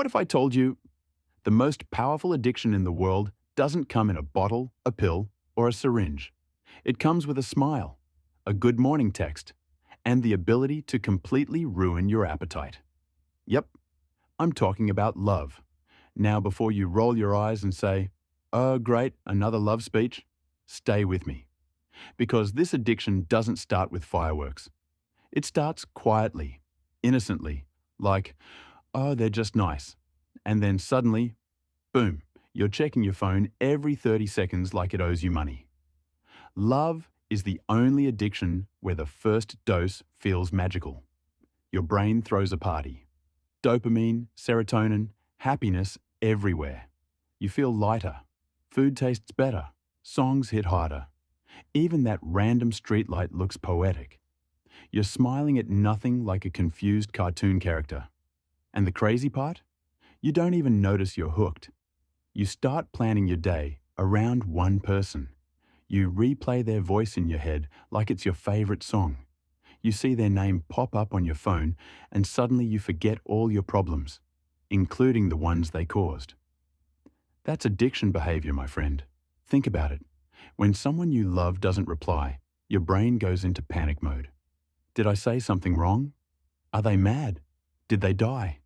What if I told you the most powerful addiction in the world doesn't come in a bottle, a pill, or a syringe? It comes with a smile, a good morning text, and the ability to completely ruin your appetite. Yep, I'm talking about love. Now, before you roll your eyes and say, "Oh, great, another love speech," stay with me. Because this addiction doesn't start with fireworks. It starts quietly, innocently, like, "Oh, they're just nice." And then suddenly, boom, you're checking your phone every 30 seconds like it owes you money. Love is the only addiction where the first dose feels magical. Your brain throws a party. Dopamine, serotonin, happiness everywhere. You feel lighter. Food tastes better. Songs hit harder. Even that random streetlight looks poetic. You're smiling at nothing like a confused cartoon character. And the crazy part? You don't even notice you're hooked. You start planning your day around one person. You replay their voice in your head like it's your favorite song. You see their name pop up on your phone, and suddenly you forget all your problems, including the ones they caused. That's addiction behavior, my friend. Think about it. When someone you love doesn't reply, your brain goes into panic mode. Did I say something wrong? Are they mad? Did they die?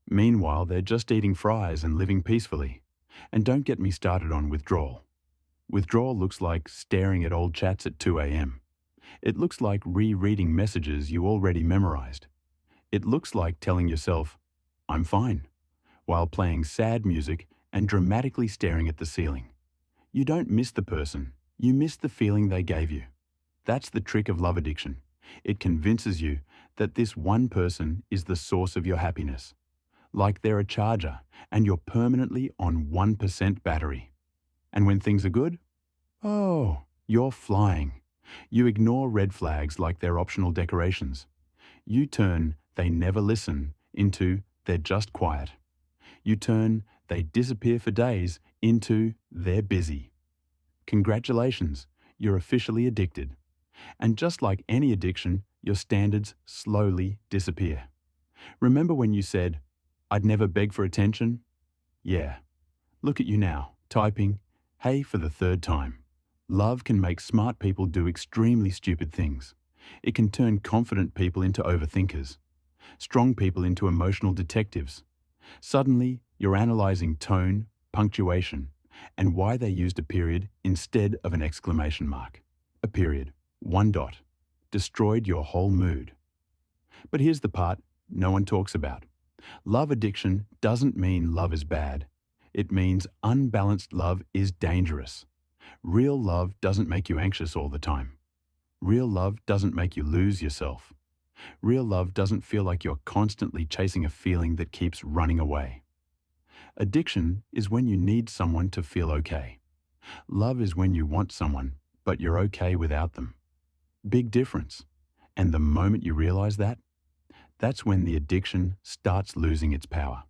Meanwhile, they're just eating fries and living peacefully. And don't get me started on withdrawal. Withdrawal looks like staring at old chats at 2 a.m. It looks like rereading messages you already memorized. It looks like telling yourself, "I'm fine," while playing sad music and dramatically staring at the ceiling. You don't miss the person, you miss the feeling they gave you. That's the trick of love addiction. It convinces you that this one person is the source of your happiness. Like they're a charger and you're permanently on 1% battery. And when things are good, oh, you're flying. You ignore red flags like they're optional decorations. You turn "they never listen" into "they're just quiet." You turn "they disappear for days" into "they're busy." Congratulations, you're officially addicted. And just like any addiction, your standards slowly disappear. Remember when you said, "I'd never beg for attention"? Yeah. Look at you now, typing, "Hey" for the third time. Love can make smart people do extremely stupid things. It can turn confident people into overthinkers, strong people into emotional detectives. Suddenly, you're analyzing tone, punctuation, and why they used a period instead of an exclamation mark. A period, one dot, destroyed your whole mood. But here's the part no one talks about. Love addiction doesn't mean love is bad. It means unbalanced love is dangerous. Real love doesn't make you anxious all the time. Real love doesn't make you lose yourself. Real love doesn't feel like you're constantly chasing a feeling that keeps running away. Addiction is when you need someone to feel okay. Love is when you want someone, but you're okay without them. Big difference. And the moment you realize that, that's when the addiction starts losing its power.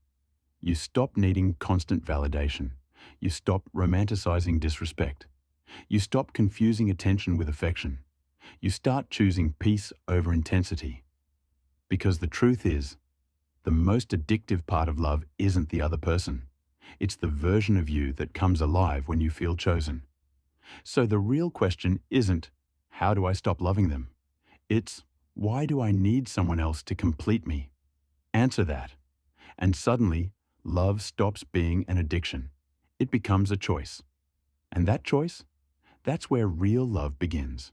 You stop needing constant validation. You stop romanticizing disrespect. You stop confusing attention with affection. You start choosing peace over intensity. Because the truth is, the most addictive part of love isn't the other person. It's the version of you that comes alive when you feel chosen. So the real question isn't, how do I stop loving them? It's, why do I need someone else to complete me? Answer that. And suddenly, love stops being an addiction. It becomes a choice. And that choice? That's where real love begins.